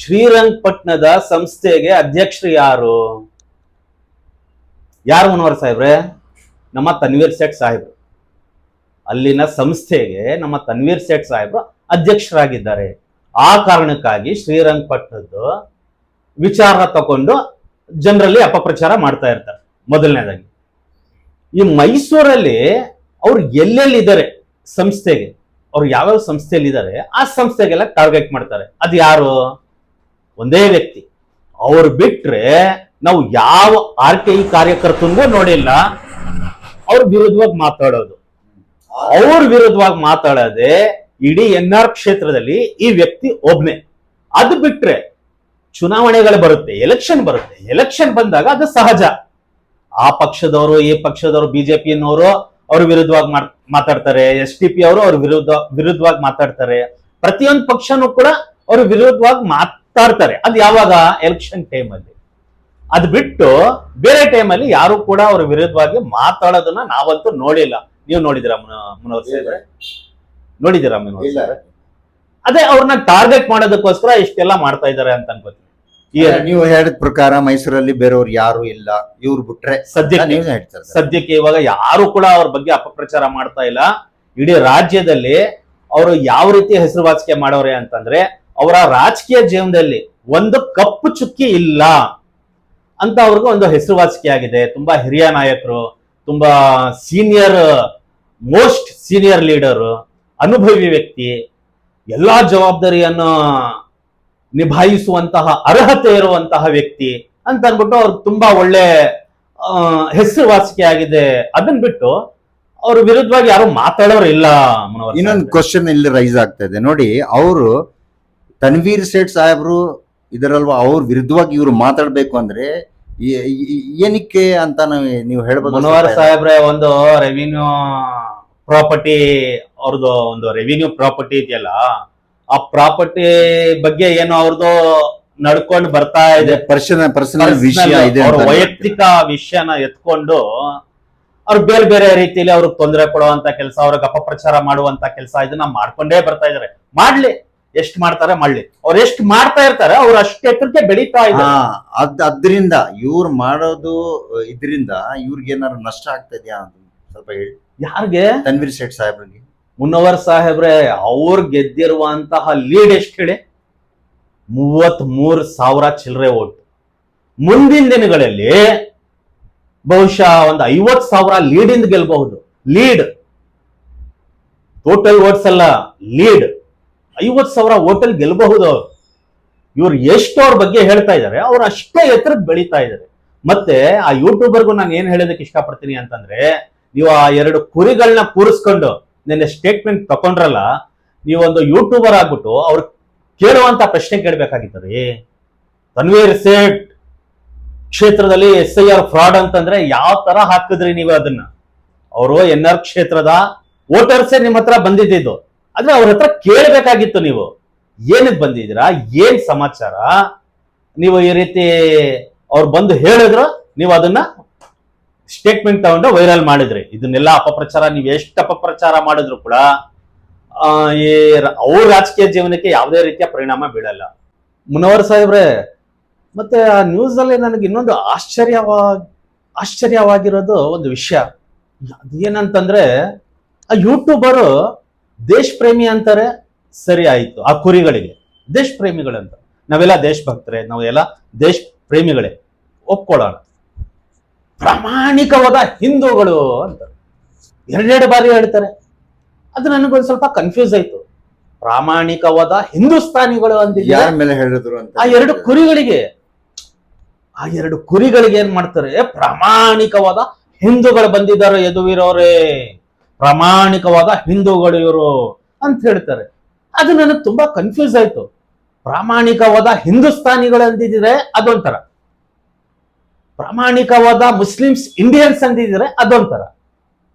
ಶ್ರೀರಂಗಪಟ್ಟಣದ ಸಂಸ್ಥೆಗೆ ಅಧ್ಯಕ್ಷರು ಯಾರು ಮನೋಹರ್ ಸಾಹೇಬ್ರೆ? ನಮ್ಮ ತನ್ವೀರ್ ಸೇಠ್ ಸಾಹೇಬ್ರು. ಅಲ್ಲಿನ ಸಂಸ್ಥೆಗೆ ನಮ್ಮ ತನ್ವೀರ್ ಸೇಠ್ ಸಾಹೇಬ್ರು ಅಧ್ಯಕ್ಷರಾಗಿದ್ದಾರೆ. ಆ ಕಾರಣಕ್ಕಾಗಿ ಶ್ರೀರಂಗಪಟ್ಟಣದ್ದು ವಿಚಾರ ತಗೊಂಡು ಜನರಲ್ಲಿ ಅಪಪ್ರಚಾರ ಮಾಡ್ತಾ ಇರ್ತಾರೆ. ಮೊದಲನೇದಾಗಿ ಈ ಮೈಸೂರಲ್ಲಿ ಅವ್ರು ಎಲ್ಲೆಲ್ಲಿದ್ದಾರೆ ಸಂಸ್ಥೆಗೆ, ಅವ್ರು ಯಾವ್ಯಾವ ಸಂಸ್ಥೆಯಲ್ಲಿ ಇದ್ದಾರೆ ಆ ಸಂಸ್ಥೆಗೆಲ್ಲ ಟಾರ್ಗೆಟ್ ಮಾಡ್ತಾರೆ. ಅದು ಯಾರು? ಒಂದೇ ವ್ಯಕ್ತಿ. ಅವ್ರು ಬಿಟ್ರೆ ನಾವು ಯಾವ RTI ಕಾರ್ಯಕರ್ತನಿಗೂ ನೋಡಿಲ್ಲ ಅವ್ರ ವಿರುದ್ಧವಾಗಿ ಮಾತಾಡೋದು. ಅವ್ರ ವಿರುದ್ಧವಾಗಿ ಮಾತಾಡೋದೆ ಇಡೀ NR ಕ್ಷೇತ್ರದಲ್ಲಿ ಈ ವ್ಯಕ್ತಿ ಒಬ್ನೇ. ಅದು ಬಿಟ್ರೆ ಚುನಾವಣೆಗಳು ಬರುತ್ತೆ, ಎಲೆಕ್ಷನ್ ಬರುತ್ತೆ. ಎಲೆಕ್ಷನ್ ಬಂದಾಗ ಅದು ಸಹಜ. ಆ ಪಕ್ಷದವರು, ಈ ಪಕ್ಷದವರು, ಬಿಜೆಪಿಯನ್ನವರು ಅವ್ರ ವಿರುದ್ಧವಾಗಿ ಮಾತಾಡ್ತಾರೆ. STP ಅವರು ಅವ್ರ ವಿರುದ್ಧವಾಗಿ ಮಾತಾಡ್ತಾರೆ. ಪ್ರತಿಯೊಂದು ಪಕ್ಷನೂ ಕೂಡ ಅವ್ರ ವಿರುದ್ಧವಾಗಿ ಮಾತಾಡ್ತಾರೆ. ಅದು ಯಾವಾಗ? ಎಲೆಕ್ಷನ್ ಟೈಮಲ್ಲಿ. ಅದು ಬಿಟ್ಟು ಬೇರೆ ಟೈಮಲ್ಲಿ ಯಾರು ಕೂಡ ಅವ್ರ ವಿರುದ್ಧವಾಗಿ ಮಾತಾಡೋದನ್ನ ನಾವಂತೂ ನೋಡಿಲ್ಲ. ನೀವು ನೋಡಿದಿರಾ ಮನೋಹರ್ ಸಾಹೇಬ್ರೆ? ನೋಡಿದಿರಾ ಮನೋಹರ್ ಸಾಹೇಬ್ರೆ? ಅದೇ ಅವ್ರನ್ನ ಟಾರ್ಗೆಟ್ ಮಾಡೋದಕ್ಕೋಸ್ಕರ ಇಷ್ಟೆಲ್ಲ ಮಾಡ್ತಾ ಇದ್ದಾರೆ ಅಂತ ಅನ್ಕೋತೀನಿ. ನೀವು ಹೇಳಿದ ಪ್ರಕಾರ ಮೈಸೂರಲ್ಲಿ ಬೇರೆಯವ್ರು ಯಾರು ಇಲ್ಲ, ಇವ್ರು ಬಿಟ್ರೆ ಸದ್ಯಕ್ಕೆ ಇವಾಗ ಯಾರು ಕೂಡ ಅವ್ರ ಬಗ್ಗೆ ಅಪಪ್ರಚಾರ ಮಾಡ್ತಾ ಇಲ್ಲ. ಇಡೀ ರಾಜ್ಯದಲ್ಲಿ ಅವರು ಯಾವ ರೀತಿ ಹೆಸರುವಾಸಿಕೆ ಮಾಡೋರೆ ಅಂತಂದ್ರೆ, ಅವರ ರಾಜಕೀಯ ಜೀವನದಲ್ಲಿ ಒಂದು ಕಪ್ಪು ಚುಕ್ಕಿ ಇಲ್ಲ ಅಂತ ಅವ್ರಿಗೆ ಒಂದು ಹೆಸರುವಾಸಿಕೆ ಆಗಿದೆ. ತುಂಬಾ ಹಿರಿಯ ನಾಯಕರು, ತುಂಬಾ ಮೋಸ್ಟ್ ಸೀನಿಯರ್ ಲೀಡರ್, ಅನುಭವಿ ವ್ಯಕ್ತಿ, ಎಲ್ಲಾ ಜವಾಬ್ದಾರಿಯನ್ನು ನಿಭಾಯಿಸುವಂತಹ ಅರ್ಹತೆ ಇರುವಂತಹ ವ್ಯಕ್ತಿ ಅಂತ ಅನ್ಬಿಟ್ಟು ಅವ್ರು ತುಂಬಾ ಒಳ್ಳೆ ಹೆಸರುವಾಸಿಕೆ ಆಗಿದೆ. ಅದನ್ನ ಬಿಟ್ಟು ಅವ್ರ ವಿರುದ್ಧವಾಗಿ ಯಾರು ಮಾತಾಡೋರು ಇಲ್ಲ. ಇನ್ನೊಂದು ಕ್ವಶನ್ ಇಲ್ಲಿ ರೈಸ್ ಆಗ್ತಾ ಇದೆ ನೋಡಿ. ಅವರು ತನ್ವೀರ್ ಸೇಠ್ ಸಾಹೇಬ್ರು ಇದರಲ್ವಾ, ಅವ್ರ ವಿರುದ್ಧವಾಗಿ ಇವ್ರು ಮಾತಾಡ್ಬೇಕು ಅಂದ್ರೆ ಏನಕ್ಕೆ ಅಂತ ನೀವು ಹೇಳ್ಬೋದು? ಮನೋಹರ್ ಸಾಹೇಬ್ರೆ, ಒಂದು ರೆವಿನ್ಯೂ ಪ್ರಾಪರ್ಟಿ, ಅವ್ರದ್ದು ಒಂದು ರೆವಿನ್ಯೂ ಪ್ರಾಪರ್ಟಿ ಇದೆಯಲ್ಲ, ಆ ಪ್ರಾಪರ್ಟಿ ಬಗ್ಗೆ ಏನೋ ಅವ್ರದ್ದು ನಡ್ಕೊಂಡು ಬರ್ತಾ ಇದೆ. ಪರ್ಸನಲ್ ವಿಷಯ ಇದೆ, ಅವ್ರ ವೈಯಕ್ತಿಕ ವಿಷಯನ ಎತ್ಕೊಂಡು ಅವ್ರು ಬೇರೆ ಬೇರೆ ರೀತಿಯಲ್ಲಿ ಅವ್ರಿಗೆ ತೊಂದರೆ ಕೊಡುವಂತ ಕೆಲಸ, ಅವ್ರಿಗೆ ಅಪಪ್ರಚಾರ ಮಾಡುವಂತ ಕೆಲಸ ಇದನ್ನ ಮಾಡ್ಕೊಂಡೇ ಬರ್ತಾ ಇದಾರೆ. ಮಾಡ್ಲಿ, ಎಷ್ಟು ಮಾಡ್ತಾರೆ ಮಾಡ್ಲಿ. ಅವ್ರು ಎಷ್ಟು ಮಾಡ್ತಾ ಇರ್ತಾರೆ ಅವ್ರು ಅಷ್ಟು ಎತ್ತರಕ್ಕೆ ಬೆಳೀತಾ ಇದ್ದಾರೆ. ಅದ್ರಿಂದ ಇವ್ರು ಮಾಡೋದು ಇದರಿಂದ ಇವ್ರಿಗೆ ಏನಾದ್ರು ನಷ್ಟ ಆಗ್ತಾ ಇದೆಯಾ ಅಂತ ಸ್ವಲ್ಪ ಹೇಳಿ. ಯಾರಿಗೆ? ತನ್ವೀರ್ ಸೇಠ್ ಸಾಹೇಬ್ರಿಗೆ. ಮುನ್ನವರ್ ಸಾಹೇಬ್ರೆ, ಅವ್ರು ಗೆದ್ದಿರುವಂತಹ ಲೀಡ್ ಎಷ್ಟು ಹೇಳಿ? 33,000 ಚಿಲ್ಲರೆ ಓಟ್. ಮುಂದಿನ ದಿನಗಳಲ್ಲಿ ಬಹುಶಃ ಒಂದು 50,000 ಲೀಡಿಂದ ಗೆಲ್ಬಹುದು. ಲೀಡ್, ಟೋಟಲ್ ಓಟ್ಸ್ ಅಲ್ಲ, ಲೀಡ್ 50,000 ಓಟಲ್ಲಿ ಗೆಲ್ಲಬಹುದು ಅವ್ರು. ಇವ್ರು ಎಷ್ಟು ಅವ್ರ ಬಗ್ಗೆ ಹೇಳ್ತಾ ಇದ್ದಾರೆ, ಅವ್ರು ಅಷ್ಟೇ ಎತ್ತರಕ್ಕೆ ಬೆಳೀತಾ ಇದ್ದಾರೆ. ಮತ್ತೆ ಆ ಯೂಟ್ಯೂಬರ್ಗೂ ನಾನು ಏನ್ ಹೇಳೋದಕ್ಕೆ ಇಷ್ಟಪಡ್ತೀನಿ ಅಂತಂದ್ರೆ, ನೀವು ಆ 2 ಕುರಿಗಳನ್ನ ಕೂರಿಸ್ಕೊಂಡು ನಿನ್ನೆ ಸ್ಟೇಟ್ಮೆಂಟ್ ತಕೊಂಡ್ರಲ್ಲ, ನೀವೊಂದು ಯೂಟ್ಯೂಬರ್ ಆಗ್ಬಿಟ್ಟು ಅವ್ರು ಕೇಳುವಂತ ಪ್ರಶ್ನೆ ಕೇಳ್ಬೇಕಾಗಿತ್ತು. ತನ್ವೀರ್ ಸೇಠ್ ಕ್ಷೇತ್ರದಲ್ಲಿ SIR ಫ್ರಾಡ್ ಅಂತಂದ್ರೆ ಯಾವ ತರ ಹಾಕಿದ್ರಿ ನೀವು ಅದನ್ನ? ಅವರು NR ಕ್ಷೇತ್ರದ ವೋಟರ್ಸೇ ನಿಮ್ಮ ಹತ್ರ ಬಂದಿದ್ದು, ಆದ್ರೆ ಅವ್ರ ಹತ್ರ ಕೇಳ್ಬೇಕಾಗಿತ್ತು. ನೀವು ಏನಕ್ಕೆ ಬಂದಿದ್ದೀರಾ, ಏನ್ ಸಮಾಚಾರ? ನೀವು ಈ ರೀತಿ ಅವ್ರು ಬಂದು ಹೇಳಿದ್ರು, ನೀವು ಅದನ್ನ ಸ್ಟೇಟ್ಮೆಂಟ್ ತಗೊಂಡು ವೈರಲ್ ಮಾಡಿದ್ರಿ. ಇದನ್ನೆಲ್ಲ ಅಪಪ್ರಚಾರ, ನೀವು ಎಷ್ಟು ಅಪಪ್ರಚಾರ ಮಾಡಿದ್ರು ಕೂಡ ಅವ್ರ ರಾಜಕೀಯ ಜೀವನಕ್ಕೆ ಯಾವುದೇ ರೀತಿಯ ಪರಿಣಾಮ ಬೀಳಲ್ಲ. ಮುನವರ್ ಸಾಹೇಬ್ರೆ, ಮತ್ತೆ ಆ ನ್ಯೂಸ್ ಅಲ್ಲಿ ನನಗೆ ಇನ್ನೊಂದು ಆಶ್ಚರ್ಯವಾಗಿರೋದು ಒಂದು ವಿಷಯ. ಅದೇನಂತಂದ್ರೆ, ಆ ಯೂಟ್ಯೂಬರು ದೇಶ ಪ್ರೇಮಿ ಅಂತಾರೆ, ಸರಿ ಆಯ್ತು. ಆ ಕುರಿಗಳಿಗೆ ದೇಶ ಪ್ರೇಮಿಗಳಂತ, ನಾವೆಲ್ಲ ದೇಶಭಕ್ತರೆ, ನಾವೆಲ್ಲ ದೇಶ ಪ್ರೇಮಿಗಳೇ, ಒಪ್ಕೊಳ್ಳೋಣ. ಪ್ರಾಮಾಣಿಕವಾದ ಹಿಂದೂಗಳು ಅಂತ 2 ಬಾರಿ ಹೇಳ್ತಾರೆ. ಅದು ನನಗೊಂದು ಸ್ವಲ್ಪ ಕನ್ಫ್ಯೂಸ್ ಆಯ್ತು. ಪ್ರಾಮಾಣಿಕವಾದ ಹಿಂದೂಸ್ತಾನಿಗಳು ಅಂತ ಯಾರ ಮೇಲೆ ಹೇಳಿದ್ರು ಅಂತ. ಆ 2 ಕುರಿಗಳಿಗೆ ಏನ್ ಮಾಡ್ತಾರೆ, ಪ್ರಾಮಾಣಿಕವಾದ ಹಿಂದೂಗಳು ಬಂದಿದ್ದಾರೆ ಯದುವೀರವ್ರೆ, ಪ್ರಾಮಾಣಿಕವಾದ ಹಿಂದೂಗಳು ಇವರು ಅಂತ ಹೇಳ್ತಾರೆ. ಅದು ನನಗೆ ತುಂಬಾ ಕನ್ಫ್ಯೂಸ್ ಆಯ್ತು. ಪ್ರಾಮಾಣಿಕವಾದ ಹಿಂದೂಸ್ತಾನಿಗಳು ಅಂದಿದ್ರೆ ಅದೊಂಥರ, ಪ್ರಾಮಾಣಿಕವಾದ ಮುಸ್ಲಿಮ್ಸ್ ಇಂಡಿಯನ್ಸ್ ಅಂದಿದ್ರೆ ಅದೊಂಥರ.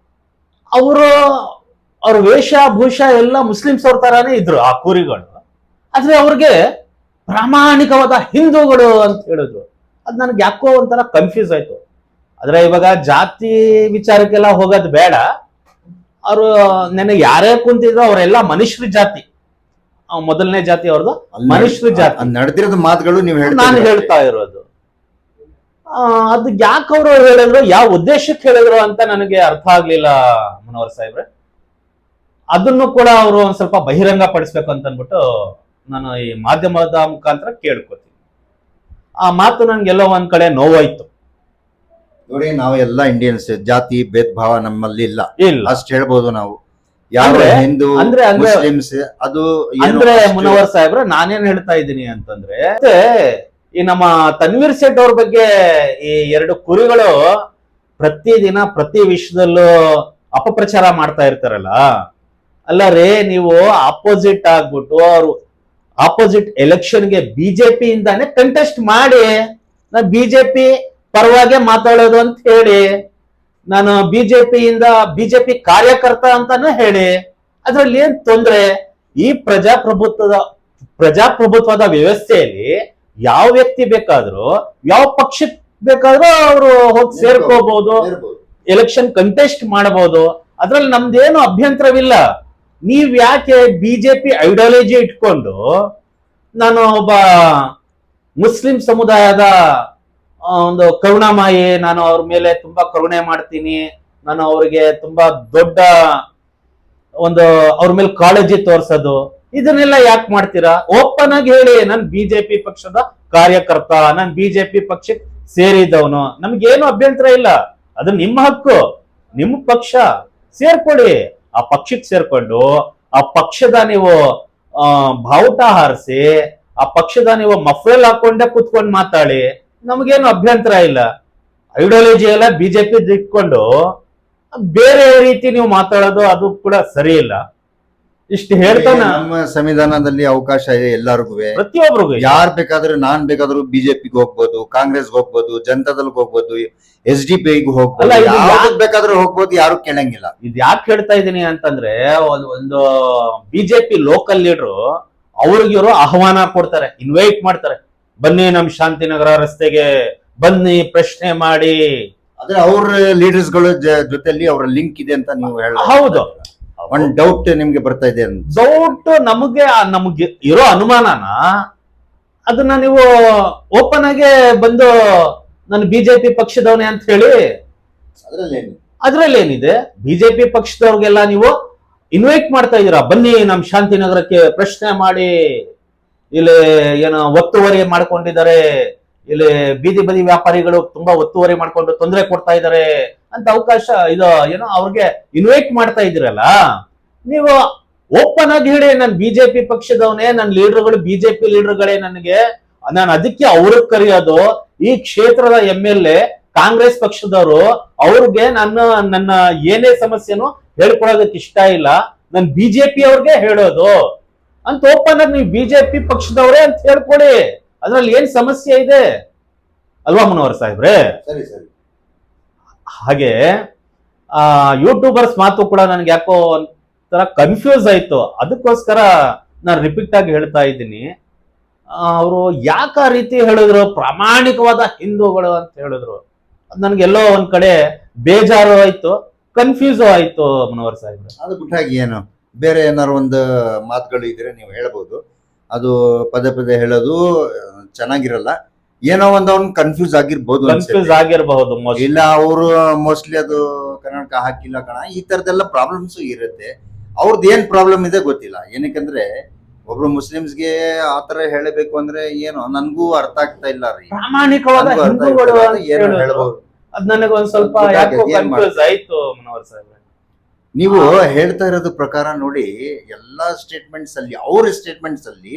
ಅವ್ರ ವೇಷಭೂಷ ಎಲ್ಲ ಮುಸ್ಲಿಮ್ಸ್ ಅವ್ರ ತರಾನೇ ಇದ್ರು ಆ ಕುರಿಗಳು. ಆದ್ರೆ ಅವ್ರಿಗೆ ಪ್ರಾಮಾಣಿಕವಾದ ಹಿಂದೂಗಳು ಅಂತ ಹೇಳಿದ್ರು. ಅದ್ ನನ್ಗೆ ಯಾಕೋ ಒಂಥರ ಕನ್ಫ್ಯೂಸ್ ಆಯ್ತು. ಆದ್ರೆ ಇವಾಗ ಜಾತಿ ವಿಚಾರಕ್ಕೆಲ್ಲ ಹೋಗೋದು ಬೇಡ. ಅವರು ನನಗೆ ಯಾರೇ ಕುಂತಿದ್ರು ಅವರೆಲ್ಲ ಮನುಷ್ಯರ ಜಾತಿ. ಮೊದಲನೇ ಜಾತಿ ಅವ್ರದ್ದು ಮನುಷ್ಯರ ಜಾತಿ. ನಡೆದಿರೋದು ಮಾತುಗಳು ನೀವು ನಾನು ಹೇಳ್ತಾ ಇರೋದು. ಅದು ಯಾಕೆ ಅವರು ಹೇಳಿದ್ರು, ಯಾವ ಉದ್ದೇಶಕ್ಕೆ ಹೇಳಿದ್ರು ಅಂತ ನನಗೆ ಅರ್ಥ ಆಗ್ಲಿಲ್ಲ ಮುನವರ್ ಸಾಹೇಬ್ರೆ. ಅದನ್ನು ಕೂಡ ಅವರು ಒಂದ್ ಸ್ವಲ್ಪ ಬಹಿರಂಗ ಪಡಿಸ್ಬೇಕು ಅಂತ ಅನ್ಬಿಟ್ಟು ನಾನು ಈ ಮಾಧ್ಯಮದ ಮುಖಾಂತರ ಕೇಳ್ಕೊತೀನಿ. ಆ ಮಾತು ನನ್ಗೆಲ್ಲೋ ಒಂದ್ ಕಡೆ ನೋವಾಯ್ತು. ನೋಡಿ, ನಾವು ಎಲ್ಲ ಇಂಡಿಯನ್ಸ್, ಜಾತಿ ಭೇದ ಭಾವ ನಮ್ಮಲ್ಲಿ ಇಲ್ಲ, ಇಲ್ಲ ಅಷ್ಟು ಹೇಳ್ಬೋದು ನಾವು. ಯಾರು ಹಿಂದೂ ಮುಸ್ಲಿಮ್ಸ್ ಅದು ಅಂದ್ರೆ ಮುನವರ್ ಸಾಹೇಬ್ರೆ, ನಾನೇನ್ ಹೇಳ್ತಾ ಇದ್ದೀನಿ ಅಂತಂದ್ರೆ, ಮತ್ತೆ ಈ ನಮ್ಮ ತನ್ವೀರ್ ಸೇಠ್ ಅವ್ರ ಬಗ್ಗೆ ಈ 2 ಕುರಿಗಳು ಪ್ರತಿದಿನ ಪ್ರತಿ ವಿಷಯದಲ್ಲೂ ಅಪಪ್ರಚಾರ ಮಾಡ್ತಾ ಇರ್ತಾರಲ್ಲ. ಅಲ್ಲ ರೇ, ನೀವು ಆಪೋಸಿಟ್ ಆಗ್ಬಿಟ್ಟು ಅವ್ರು ಆಪೋಸಿಟ್ ಎಲೆಕ್ಷನ್ಗೆ ಬಿಜೆಪಿ ಇಂದಾನೆ ಕಂಟೆಸ್ಟ್ ಮಾಡಿ, ನಾನು ಬಿಜೆಪಿ ಪರವಾಗಿ ಮಾತಾಡೋದು ಅಂತ ಹೇಳಿ, ನಾನು ಬಿಜೆಪಿ ಕಾರ್ಯಕರ್ತ ಅಂತಾನು ಹೇಳಿ, ಅದ್ರಲ್ಲಿ ಏನ್ ತೊಂದ್ರೆ? ಈ ಪ್ರಜಾಪ್ರಭುತ್ವದ ವ್ಯವಸ್ಥೆಯಲ್ಲಿ ಯಾವ ವ್ಯಕ್ತಿ ಬೇಕಾದ್ರೂ ಯಾವ ಪಕ್ಷಕ್ಕೆ ಬೇಕಾದ್ರೂ ಅವರು ಹೋಗಿ ಸೇರ್ಕೋಬಹುದು, ಎಲೆಕ್ಷನ್ ಕಂಟೆಸ್ಟ್ ಮಾಡಬಹುದು. ಅದ್ರಲ್ಲಿ ನಮ್ದೇನು ಅಭ್ಯಂತರವಿಲ್ಲ. ನೀವ್ ಯಾಕೆ ಬಿಜೆಪಿ ಐಡಿಯಾಲಜಿ ಇಟ್ಕೊಂಡು ನಾನು ಒಬ್ಬ ಮುಸ್ಲಿಂ ಸಮುದಾಯದ ಒಂದು ಕರುಣಾಮಯಿ, ನಾನು ಅವ್ರ ಮೇಲೆ ತುಂಬಾ ಕರುಣೆ ಮಾಡ್ತೀನಿ, ನಾನು ಅವ್ರಿಗೆ ತುಂಬಾ ದೊಡ್ಡ ಒಂದು ಅವ್ರ ಮೇಲೆ ಕಾಳಜಿ ತೋರ್ಸೋದು, ಇದನ್ನೆಲ್ಲ ಯಾಕೆ ಮಾಡ್ತೀರಾ? ಓಪನ್ ಆಗಿ ಹೇಳಿ, ನಾನು ಬಿಜೆಪಿ ಪಕ್ಷದ ಕಾರ್ಯಕರ್ತ, ನಾನು ಬಿಜೆಪಿ ಪಕ್ಷಕ್ಕೆ ಸೇರಿದವನು, ನಮ್ಗೇನು ಅಭ್ಯಂತರ ಇಲ್ಲ. ಅದು ನಿಮ್ಮ ಹಕ್ಕು, ನಿಮ್ಮ ಪಕ್ಷ, ಸೇರ್ಕೊಳ್ಳಿ. ಆ ಪಕ್ಷಕ್ಕೆ ಸೇರ್ಕೊಂಡು ಆ ಪಕ್ಷದ ನೀವು ಬಾವುಟ ಹಾರಿಸಿ, ಆ ಪಕ್ಷದ ನೀವು ಮಫ್ರಲ್ ಹಾಕೊಂಡೆ ಕುತ್ಕೊಂಡು ಮಾತಾಡಿ, ನಮಗೇನು ಅಭ್ಯಂತರ ಇಲ್ಲ. ಐಡಿಯಾಲಜಿ ಎಲ್ಲ ಬಿಜೆಪಿ ಇಟ್ಕೊಂಡು ಬೇರೆ ರೀತಿ ನೀವು ಮಾತಾಡೋದು ಅದು ಕೂಡ ಸರಿ ಇಲ್ಲ. ಇಷ್ಟು ಹೇಳ್ತಾನ. ನಮ್ಮ ಸಂವಿಧಾನದಲ್ಲಿ ಅವಕಾಶ ಇದೆ ಎಲ್ಲರಿಗೂ, ಪ್ರತಿಯೊಬ್ಬರಿಗೂ. ಯಾರು ಬೇಕಾದ್ರೂ, ನಾನ್ ಬೇಕಾದ್ರೂ ಬಿಜೆಪಿಗೆ ಹೋಗ್ಬೋದು, ಕಾಂಗ್ರೆಸ್ ಹೋಗ್ಬೋದು, ಜನತಾದಳ್ಗೆ ಹೋಗ್ಬೋದು, SDPI ಹೋಗ್ಬೋದು, ಬೇಕಾದ್ರೂ ಹೋಗ್ಬೋದು, ಯಾರು ಕೇಳಂಗಿಲ್ಲ. ಇದು ಯಾಕೆ ಹೇಳ್ತಾ ಇದ್ದೀನಿ ಅಂತಂದ್ರೆ, ಒಂದು ಬಿಜೆಪಿ ಲೋಕಲ್ ಲೀಡರ್ ಅವ್ರಿಗೆ ಇವರು ಆಹ್ವಾನ ಕೊಡ್ತಾರೆ, ಇನ್ವೈಟ್ ಮಾಡ್ತಾರೆ, ಬನ್ನಿ ನಮ್ ಶಾಂತಿನಗರ ರಸ್ತೆಗೆ ಬನ್ನಿ, ಪ್ರಶ್ನೆ ಮಾಡಿ. ಆದ್ರೆ ಅವ್ರ ಲೀಡರ್ಸ್ ಗಳ ಜೊತೆಲಿ ಅವರ ಲಿಂಕ್ ಇದೆ ಅಂತ ನೀವು ಹೇಳ. ಹೌದು, ಒಂದ್ ಡೌಟ್ ನಿಮ್ಗೆ ಬರ್ತಾ ಇದೆ. ಡೌಟ್ ನಮಗೆ ಇರೋ ಅನುಮಾನನ ಅದನ್ನ ನೀವು ಓಪನ್ ಆಗಿ ಬಂದು ನಾನು ಬಿಜೆಪಿ ಪಕ್ಷದವನೇ ಅಂತ ಹೇಳಿ, ಅದ್ರಲ್ಲಿ ಏನಿದೆ? ಬಿಜೆಪಿ ಪಕ್ಷದವ್ರಿಗೆಲ್ಲ ನೀವು ಇನ್ವೈಟ್ ಮಾಡ್ತಾ ಇದೀರಾ, ಬನ್ನಿ ನಮ್ ಶಾಂತಿನಗರಕ್ಕೆ ಪ್ರಶ್ನೆ ಮಾಡಿ, ಇಲ್ಲಿ ಏನೋ ಒತ್ತುವರಿ ಮಾಡ್ಕೊಂಡಿದ್ದಾರೆ, ಇಲ್ಲಿ ಬೀದಿ ಬದಿ ವ್ಯಾಪಾರಿಗಳು ತುಂಬಾ ಒತ್ತುವರಿ ಮಾಡ್ಕೊಂಡು ತೊಂದರೆ ಕೊಡ್ತಾ ಇದ್ದಾರೆ ಅಂತ ಅವಕಾಶ ಇದು ಏನೋ ಅವ್ರಿಗೆ ಇನ್ವೈಟ್ ಮಾಡ್ತಾ ಇದ್ದೀರಲ್ಲ. ನೀವು ಓಪನ್ ಆಗಿ ಹೇಳಿ, ನಾನು ಬಿಜೆಪಿ ಪಕ್ಷದವನೇ, ನನ್ನ ಲೀಡರ್ಗಳು ಬಿಜೆಪಿ ಲೀಡರ್ಗಳೇ, ನಾನು ಅದಕ್ಕೆ ಅವ್ರಿಗೆ ಕರೆಯೋದು. ಈ ಕ್ಷೇತ್ರದ MLA ಕಾಂಗ್ರೆಸ್ ಪಕ್ಷದವರು, ಅವ್ರಿಗೆ ನನ್ನ ಏನೇ ಸಮಸ್ಯೆನೂ ಹೇಳ್ಕೊಳೋದಕ್ಕೆ ಇಷ್ಟ ಇಲ್ಲ, ನಾನು ಬಿಜೆಪಿ ಅವ್ರಿಗೆ ಹೇಳೋದು ಅಂತ ಓಪನ್ ಆಗಿ ನೀವು ಬಿಜೆಪಿ ಪಕ್ಷದವರೇ ಅಂತ ಹೇಳ್ಕೊಡಿ. ಅದ್ರಲ್ಲಿ ಏನ್ ಸಮಸ್ಯೆ ಇದೆ ಅಲ್ವಾ ಮುನವರ್ ಸಾಹೇಬ್ರೆ? ಸರಿ ಸರಿ. ಹಾಗೆ ಯೂಟ್ಯೂಬರ್ಸ್ ಮಾತು ಕೂಡ ನನ್ಗೆ ಯಾಕೋ ಒಂಥರ ಕನ್ಫ್ಯೂಸ್ ಆಯ್ತು. ಅದಕ್ಕೋಸ್ಕರ ನಾನು ರಿಪೀಟ್ ಆಗಿ ಹೇಳ್ತಾ ಇದ್ದೀನಿ. ಅವರು ಯಾಕೆ ಆ ರೀತಿ ಹೇಳಿದ್ರು, ಪ್ರಾಮಾಣಿಕವಾದ ಹಿಂದೂಗಳು ಅಂತ ಹೇಳಿದ್ರು, ಅದ್ ನನ್ಗೆಲ್ಲೋ ಒಂದ್ ಕಡೆ ಬೇಜಾರು ಆಯ್ತು, ಕನ್ಫ್ಯೂಸ್ ಆಯ್ತು ಮುನವರ್ ಸಾಹೇಬ್ರೆ. ಅದು ಬಿಟ್ಟಾಗಿ ಏನು ಬೇರೆ ಏನಾರು ಒಂದು ಮಾತುಗಳು ಇದ್ರೆ ನೀವು ಹೇಳ್ಬೋದು. ಅದು ಪದೇ ಪದೇ ಹೇಳೋದು ಚೆನ್ನಾಗಿರಲ್ಲ. ಏನೋ ಒಂದು ಅವ್ನು ಕನ್ಫ್ಯೂಸ್ ಆಗಿರ್ಬೋದು, ಇಲ್ಲ ಅವರು ಮೋಸ್ಟ್ಲಿ ಅದು ಕರ್ನಾಟಕ ಹಾಕಿಲ್ಲ ಕಣ, ಈ ತರದೆಲ್ಲ ಪ್ರಾಬ್ಲಮ್ಸ್ ಇರುತ್ತೆ. ಅವ್ರದ್ದು ಏನ್ ಪ್ರಾಬ್ಲಮ್ ಇದೆ ಗೊತ್ತಿಲ್ಲ. ಏನಕ್ಕಂದ್ರೆ ಒಬ್ರು ಮುಸ್ಲಿಮ್ಸ್ಗೆ ಆತರ ಹೇಳಬೇಕು ಅಂದ್ರೆ ಏನೋ ನನ್ಗೂ ಅರ್ಥ ಆಗ್ತಾ ಇಲ್ಲ ರೀ. ಪ್ರಾಮಾಣಿಕವಾದ ಹಿಂದೂಗಳು ಏನು ಹೇಳ್ಬೋದು, ಅದ್ ನನಗೊಂದ್ ಸ್ವಲ್ಪ ಕನ್ಫ್ಯೂಸ್ ಆಯ್ತು ಮನೋಹರ್ ಸಾಹೇಬ್ರೆ. ನೀವು ಹೇಳ್ತಾ ಇರೋದು ಪ್ರಕಾರ ನೋಡಿ, ಎಲ್ಲಾ ಸ್ಟೇಟ್ಮೆಂಟ್ಸ್ ಅಲ್ಲಿ, ಅವ್ರ ಸ್ಟೇಟ್ಮೆಂಟ್ಸ್ ಅಲ್ಲಿ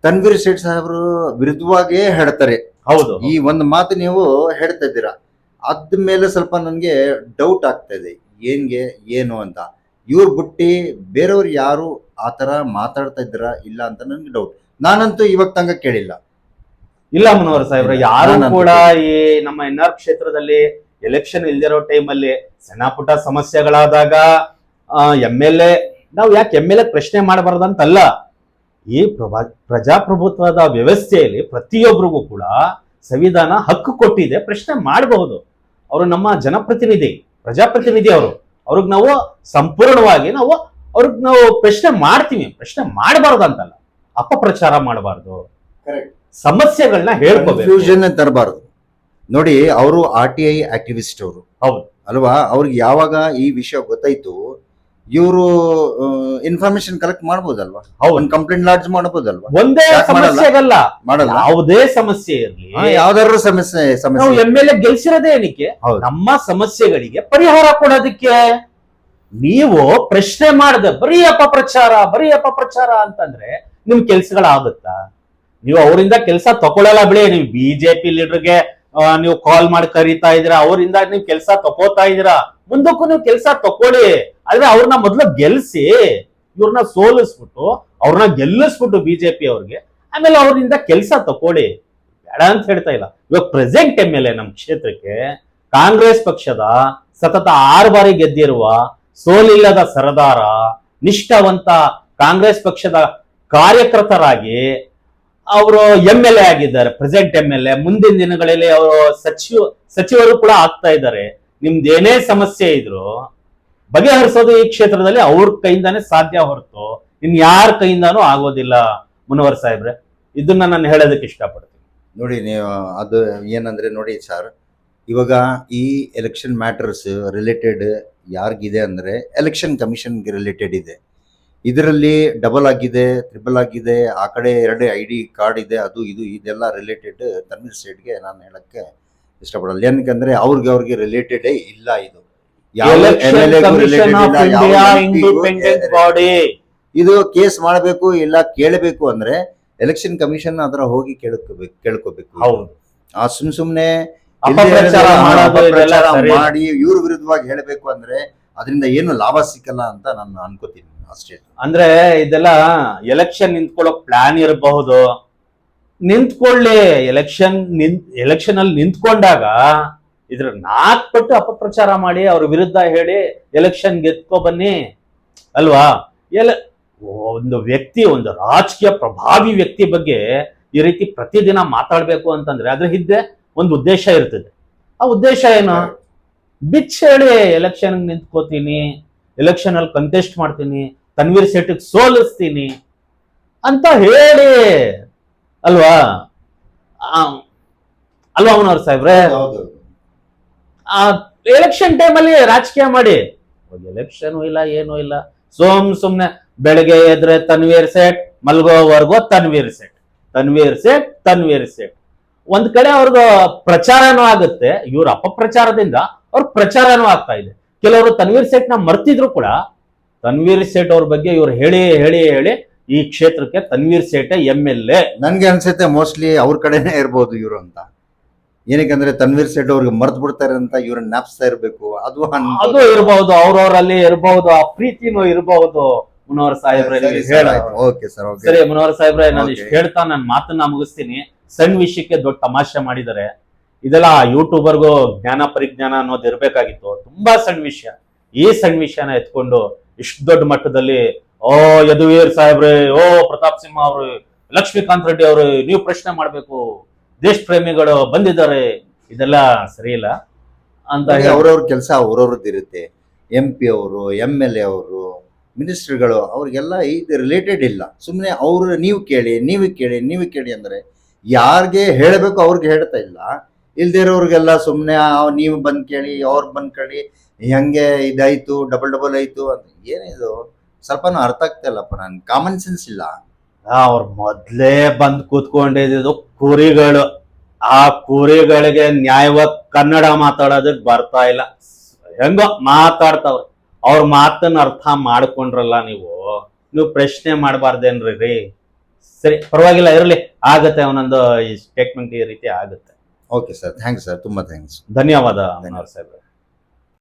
ತನ್ವೀರ್ ಸೇಠ್ ಸಾಹೇಬ್ರು ವಿರುದ್ಧವಾಗೇ ಹೇಳ್ತಾರೆ. ಹೌದು, ಈ ಒಂದು ಮಾತು ನೀವು ಹೇಳ್ತಾ ಇದ್ದೀರಾ, ಅದ ಮೇಲೆ ಸ್ವಲ್ಪ ನನ್ಗೆ ಡೌಟ್ ಆಗ್ತಾ ಇದೆ, ಏನು ಅಂತ. ಇವ್ರು ಬಿಟ್ಟು ಬೇರೆಯವ್ರು ಯಾರು ಆತರ ಮಾತಾಡ್ತಾ ಇದ್ದೀರಾ ಇಲ್ಲ ಅಂತ ನನ್ಗೆ ಡೌಟ್. ನಾನಂತೂ ಇವಾಗ ತನಕ ಕೇಳಿಲ್ಲ. ಇಲ್ಲ ಮನೋಹರ್ ಸಾಹೇಬ್ರೆ, ಯಾರು ಕೂಡ ಈ ನಮ್ಮ NR ಕ್ಷೇತ್ರದಲ್ಲಿ ಎಲೆಕ್ಷನ್ ಇಲ್ದಿರೋ ಟೈಮಲ್ಲಿ ಸಣ್ಣ ಪುಟ್ಟ ಸಮಸ್ಯೆಗಳಾದಾಗ MLA, ನಾವು ಯಾಕೆ MLA ಪ್ರಶ್ನೆ ಮಾಡಬಾರ್ದಂತಲ್ಲ. ಈ ಪ್ರಜಾಪ್ರಭುತ್ವದ ವ್ಯವಸ್ಥೆಯಲ್ಲಿ ಪ್ರತಿಯೊಬ್ಬರಿಗೂ ಕೂಡ ಸಂವಿಧಾನ ಹಕ್ಕು ಕೊಟ್ಟಿದೆ, ಪ್ರಶ್ನೆ ಮಾಡಬಹುದು. ಅವರು ನಮ್ಮ ಜನಪ್ರತಿನಿಧಿ, ಪ್ರಜಾಪ್ರತಿನಿಧಿ. ಅವ್ರಿಗೆ ನಾವು ಸಂಪೂರ್ಣವಾಗಿ ಅವ್ರಿಗೆ ನಾವು ಪ್ರಶ್ನೆ ಮಾಡ್ತೀವಿ. ಪ್ರಶ್ನೆ ಮಾಡಬಾರ್ದು ಅಂತಲ್ಲ, ಅಪಪ್ರಚಾರ ಮಾಡಬಾರ್ದು, ಸಮಸ್ಯೆಗಳನ್ನ ಹೇಳ್ಕೋಬೇಕು, ಕನ್ಫ್ಯೂಷನ್ ತರಬಾರ್ದು. ನೋಡಿ, ಅವರು RTI ಆಕ್ಟಿವಿಸ್ಟ್ ಅವರು, ಹೌದು ಅಲ್ವಾ? ಅವ್ರಿಗೆ ಯಾವಾಗ ಈ ವಿಷಯ ಗೊತ್ತಾಯ್ತು, ಇವರು ಇನ್ಫಾರ್ಮೇಶನ್ ಕಲೆಕ್ಟ್ ಮಾಡ್ಬೋದಲ್ವಾ? ಒಂದು ಕಂಪ್ಲೇಂಟ್ ಲಾಡ್ಜ್ ಮಾಡ್ಬೋದಲ್ವಾ? ಒಂದೇ ಸಮಸ್ಯೆಗಲ್ಲ, ಮಾಡಲ್ಲ. ಯಾವುದೇ ಸಮಸ್ಯೆ ಇರಲಿ, ಯಾವ್ದಾದ್ರು ಸಮಸ್ಯೆ ನಾವು MLA ಗೆಲ್ಸಿರೋದೇ ಏನಕ್ಕೆ? ನಮ್ಮ ಸಮಸ್ಯೆಗಳಿಗೆ ಪರಿಹಾರ ಕೊಡೋದಕ್ಕೆ. ನೀವು ಪ್ರಶ್ನೆ ಮಾಡದೆ ಬರೀ ಅಪಪ್ರಚಾರ ಅಂತಂದ್ರೆ ನಿಮ್ ಕೆಲ್ಸಗಳಾಗುತ್ತಾ? ನೀವು ಅವರಿಂದ ಕೆಲಸ ತಗೊಳ್ಳಲ್ಲ ಬಿಡಿ. ನೀವು BJP ಲೀಡರ್ಗೆ ನೀವು ಕಾಲ್ ಮಾಡಿ ಕರೀತಾ ಇದೀರಾ, ಅವರಿಂದ ನೀವು ಕೆಲಸ ತಗೋತಾ ಇದೀರಾ, ಮುಂದಕ್ಕೂ ನೀವು ಕೆಲಸ ತಕೊಳ್ಳಿ. ಆದ್ರೆ ಅವ್ರನ್ನ ಮೊದ್ಲು ಗೆಲ್ಸಿ, ಇವ್ರನ್ನ ಸೋಲಿಸ್ಬಿಟ್ಟು ಅವ್ರನ್ನ ಗೆಲ್ಲಿಸ್ಬಿಟ್ಟು BJP ಅವ್ರಿಗೆ, ಆಮೇಲೆ ಅವರಿಂದ ಕೆಲಸ ತಕೊಳ್ಳಿ. ಬೇಡ ಅಂತ ಹೇಳ್ತಾ ಇಲ್ಲ. ಇವಾಗ ಪ್ರೆಸೆಂಟ್ MLA ನಮ್ಮ ಕ್ಷೇತ್ರಕ್ಕೆ ಕಾಂಗ್ರೆಸ್ ಪಕ್ಷದ ಸತತ 6 ಬಾರಿ ಗೆದ್ದಿರುವ ಸೋಲಿಲ್ಲದ ಸರದಾರ, ನಿಷ್ಠಾವಂತ ಕಾಂಗ್ರೆಸ್ ಪಕ್ಷದ ಕಾರ್ಯಕರ್ತರಾಗಿ ಅವರು MLA ಆಗಿದ್ದಾರೆ. ಪ್ರೆಸೆಂಟ್ MLA, ಮುಂದಿನ ದಿನಗಳಲ್ಲಿ ಅವರು ಸಚಿವರು ಕೂಡ ಆಗ್ತಾ ಇದ್ದಾರೆ. ನಿಮ್ದೇನೇ ಸಮಸ್ಯೆ ಇದ್ರು ಬಗೆಹರಿಸೋದು ಈ ಕ್ಷೇತ್ರದಲ್ಲಿ ಅವ್ರ ಕೈಯಿಂದಾನೇ ಸಾಧ್ಯ ಹೊರತು ಇನ್ ಯಾರ ಕೈಯಿಂದಾನೂ ಆಗೋದಿಲ್ಲ. ಮುನವರ್ ಸಾಹೇಬ್ರೆ, ಇದನ್ನ ನಾನು ಹೇಳೋದಕ್ಕೆ ಇಷ್ಟಪಡ್ತೀನಿ. ನೋಡಿ, ನೀವು ಅದು ಏನಂದ್ರೆ, ನೋಡಿ ಸರ್, ಇವಾಗ ಈ ಎಲೆಕ್ಷನ್ ಮ್ಯಾಟರ್ಸ್ ರಿಲೇಟೆಡ್ ಯಾರಿಗಿದೆ ಅಂದ್ರೆ ಎಲೆಕ್ಷನ್ ಕಮಿಷನ್ಗೆ ರಿಲೇಟೆಡ್ ಇದೆ. ಇದರಲ್ಲಿ ಡಬಲ್ ಆಗಿದೆ, ಟ್ರಿಬಲ್ ಆಗಿದೆ, ಆ ಕಡೆ 2 ID ಕಾರ್ಡ್ ಇದೆ, ಅದು ಇದು ಇದೆಲ್ಲ ರಿಲೇಟೆಡ್ ತನ್ವೀರ್ ಸೇಠ್ಗೆ ನಾನು ಹೇಳಕ್ಕೆ ಇಷ್ಟಪಡಲ್ಲ. ಏನಕ್ಕಂದ್ರೆ ಅವ್ರಿಗೆ ರಿಲೇಟೆಡ್ ಇಲ್ಲ. ಇದು ಇದು ಕೇಸ್ ಮಾಡಬೇಕು ಇಲ್ಲ ಕೇಳಬೇಕು ಅಂದ್ರೆ ಎಲೆಕ್ಷನ್ ಕಮಿಷನ್ ಅದರ ಹೋಗಿ ಕೇಳ್ಕೋಬೇಕು. ಹೌದು, ಆ ಸುಮ್ನೆ ಅಪಪ್ರಚಾರ ಮಾಡಿ ಇವ್ರ ವಿರುದ್ಧವಾಗಿ ಹೇಳಬೇಕು ಅಂದ್ರೆ ಅದರಿಂದ ಏನು ಲಾಭ ಸಿಕ್ಕಲ್ಲ ಅಂತ ನಾನು ಅನ್ಕೋತೀನಿ ಅಷ್ಟೇ. ಅಂದ್ರೆ ಇದೆಲ್ಲ ಎಲೆಕ್ಷನ್ ನಿಂತ್ಕೊಳ್ಳೋ ಪ್ಲಾನ್ ಇರಬಹುದು. ನಿಂತ್ಕೊಳ್ಳಿ, ಎಲೆಕ್ಷನ್ ಅಲ್ಲಿ ನಿಂತ್ಕೊಂಡಾಗ ಇದ್ರ 4 ಪಟ್ಟು ಅಪಪ್ರಚಾರ ಮಾಡಿ ಅವ್ರ ವಿರುದ್ಧ ಹೇಳಿ ಎಲೆಕ್ಷನ್ ಗೆದ್ಕೊ ಬನ್ನಿ ಅಲ್ವಾ? ಒಂದು ವ್ಯಕ್ತಿ, ಒಂದು ರಾಜಕೀಯ ಪ್ರಭಾವಿ ವ್ಯಕ್ತಿ ಬಗ್ಗೆ ಈ ರೀತಿ ಪ್ರತಿದಿನ ಮಾತಾಡ್ಬೇಕು ಅಂತಂದ್ರೆ ಅದ್ರ ಹಿಂದೆ ಒಂದು ಉದ್ದೇಶ ಇರ್ತದೆ. ಆ ಉದ್ದೇಶ ಏನು? ಬಿಚ್ಚ ಹೇಳಿ ಎಲೆಕ್ಷನ್ ನಿಂತ್ಕೋತೀನಿ, ಎಲೆಕ್ಷನ್ ಅಲ್ಲಿ ಕಂಟೆಸ್ಟ್ ಮಾಡ್ತೀನಿ, ತನ್ವೀರ್ ಸೇಠ್ ಸೋಲಿಸ್ತೀನಿ ಅಂತ ಹೇಳಿ ಅಲ್ವಾ? ಮುನವರ್ ಸಾಹೇಬ್ರೆ, ಎಲೆಕ್ಷನ್ ಟೈಮಲ್ಲಿ ರಾಜಕೀಯ ಮಾಡಿ ಎಲೆಕ್ಷನ್ ಇಲ್ಲ, ಏನೂ ಇಲ್ಲ. ಸುಮ್ನೆ ಬೆಳಗ್ಗೆ ಎದ್ರೆ ತನ್ವೀರ್ ಸೇಠ್, ಮಲ್ಗೋವರೆಗೂ ತನ್ವೀರ್ ಸೇಠ್. ಒಂದ್ ಕಡೆ ಅವ್ರದ್ದು ಪ್ರಚಾರನೂ ಆಗುತ್ತೆ, ಇವ್ರ ಅಪಪ್ರಚಾರದಿಂದ ಅವ್ರ ಪ್ರಚಾರನೂ ಆಗ್ತಾ ಇದೆ. ಕೆಲವರು ತನ್ವೀರ್ ಸೇಠ್ ನ ಮರ್ತಿದ್ರು ಕೂಡ ತನ್ವೀರ್ ಸೇಠ್ ಅವ್ರ ಬಗ್ಗೆ ಇವ್ರು ಹೇಳಿ ಈ ಕ್ಷೇತ್ರಕ್ಕೆ ತನ್ವೀರ್ ಸೇಠ MLA. ನನ್ಗೆ ಅನ್ಸುತ್ತೆ ಮೋಸ್ಟ್ಲಿ ಅವ್ರ ಕಡೆನೇ ಇರ್ಬೋದು ಇವ್ರು ಅಂತ. ಏನಕ್ಕಂದ್ರೆ ತನ್ವೀರ್ ಸೇಠ್ ಅವ್ರಿಗೆ ಮರ್ತ್ ಬಿಡ್ತಾರೆ ಅಂತ ಇವ್ರನ್ನ ಜ್ಞಾಪಿಸ್ತಾ ಇರ್ಬೇಕು. ಅದು ಇರಬಹುದು, ಅವ್ರವರಲ್ಲಿ ಇರಬಹುದು, ಆ ಪ್ರೀತಿನೂ ಇರಬಹುದು. ಮುನವರ್ ಸಾಹೇಬ್ರೆ, ಸರಿ ಮುನವರ್ ಸಾಹೇಬ್ರೆ, ನಾನು ಇಷ್ಟು ಹೇಳ್ತಾ ನನ್ನ ಮಾತನ್ನ ಮುಗಿಸ್ತೀನಿ. ಸಣ್ಣ ವಿಷಯಕ್ಕೆ ದೊಡ್ಡ ತಮಾಷೆ ಮಾಡಿದ್ದಾರೆ. ಇದೆಲ್ಲ ಯೂಟ್ಯೂಬರ್ಗೂ ಜ್ಞಾನ ಪರಿಜ್ಞಾನ ಅನ್ನೋದು ಇರ್ಬೇಕಾಗಿತ್ತು. ತುಂಬಾ ಸಣ್ಣ ವಿಷಯ. ಈ ಸಣ್ಣ ವಿಷಯನ ಎತ್ಕೊಂಡು ಇಷ್ಟು ದೊಡ್ಡ ಮಟ್ಟದಲ್ಲಿ ಯದುವೀರ್ ಸಾಹೇಬ್ರೆ, ಪ್ರತಾಪ್ ಸಿಂಹ ಅವರು, ಲಕ್ಷ್ಮೀಕಾಂತ್ ರೆಡ್ಡಿ ಅವರು, ನೀವು ಪ್ರಶ್ನೆ ಮಾಡ್ಬೇಕು, ದೇಶ ಪ್ರೇಮಿಗಳು ಬಂದಿದ್ದಾರೆ, ಇದೆಲ್ಲ ಸರಿ ಇಲ್ಲ ಅಂತ. ಅವ್ರವ್ರ ಕೆಲಸ ಅವ್ರವ್ರದ್ದು ಇರುತ್ತೆ. MP ಅವರು, MLA ಅವರು, ಮಿನಿಸ್ಟರ್ಗಳು, ಅವ್ರಿಗೆಲ್ಲ ಇದು ರಿಲೇಟೆಡ್ ಇಲ್ಲ. ಸುಮ್ಮನೆ ಅವರು ನೀವು ಕೇಳಿ ಅಂದ್ರೆ ಯಾರಿಗೆ ಹೇಳಬೇಕು ಅವ್ರಿಗೆ ಹೇಳ್ತಾ ಇಲ್ಲ. ಇಲ್ದಿರೋರ್ಗೆಲ್ಲ ಸುಮ್ಮನೆ ನೀವು ಬಂದ್ ಕೇಳಿ, ಅವ್ರು ಬಂದ್ ಕೇಳಿ, ಹೆಂಗೆ ಇದಾಯ್ತು, ಡಬಲ್ ಆಯ್ತು ಅಂತ. ಏನಿದು ಸ್ವಲ್ಪನೂ ಅರ್ಥ ಆಗ್ತಾ ಇಲ್ಲಪ್ಪ. ನನ್ ಕಾಮನ್ ಸೆನ್ಸ್ ಇಲ್ಲ. ಅವ್ರು ಮೊದ್ಲೇ ಬಂದ್ ಕೂತ್ಕೊಂಡಿದ್ದು ಕುರಿಗಳು. ಆ ಕುರಿಗಳಿಗೆ ನ್ಯಾಯವಾಗಿ ಕನ್ನಡ ಮಾತಾಡೋದಕ್ ಬರ್ತಾ ಇಲ್ಲ. ಹೆಂಗೋ ಮಾತಾಡ್ತಾವ್ರೆ. ಅವ್ರ ಮಾತನ್ನ ಅರ್ಥ ಮಾಡ್ಕೊಂಡ್ರಲ್ಲ ನೀವು ಪ್ರಶ್ನೆ ಮಾಡಬಾರ್ದೇನ್ರಿ? ಸರಿ, ಪರವಾಗಿಲ್ಲ, ಇರಲಿ, ಆಗತ್ತೆ. ಅವನೊಂದು ಈ ಸ್ಟೇಟ್ಮೆಂಟ್ ಈ ರೀತಿ ಆಗುತ್ತೆ. ಓಕೆ ಸರ್, ಥ್ಯಾಂಕ್ಸ್ ಸರ್, ತುಂಬಾ ಥ್ಯಾಂಕ್ಸ್. ಧನ್ಯವಾದ ಮುನವರ್ ಸಾಹೇಬ್ರೆ.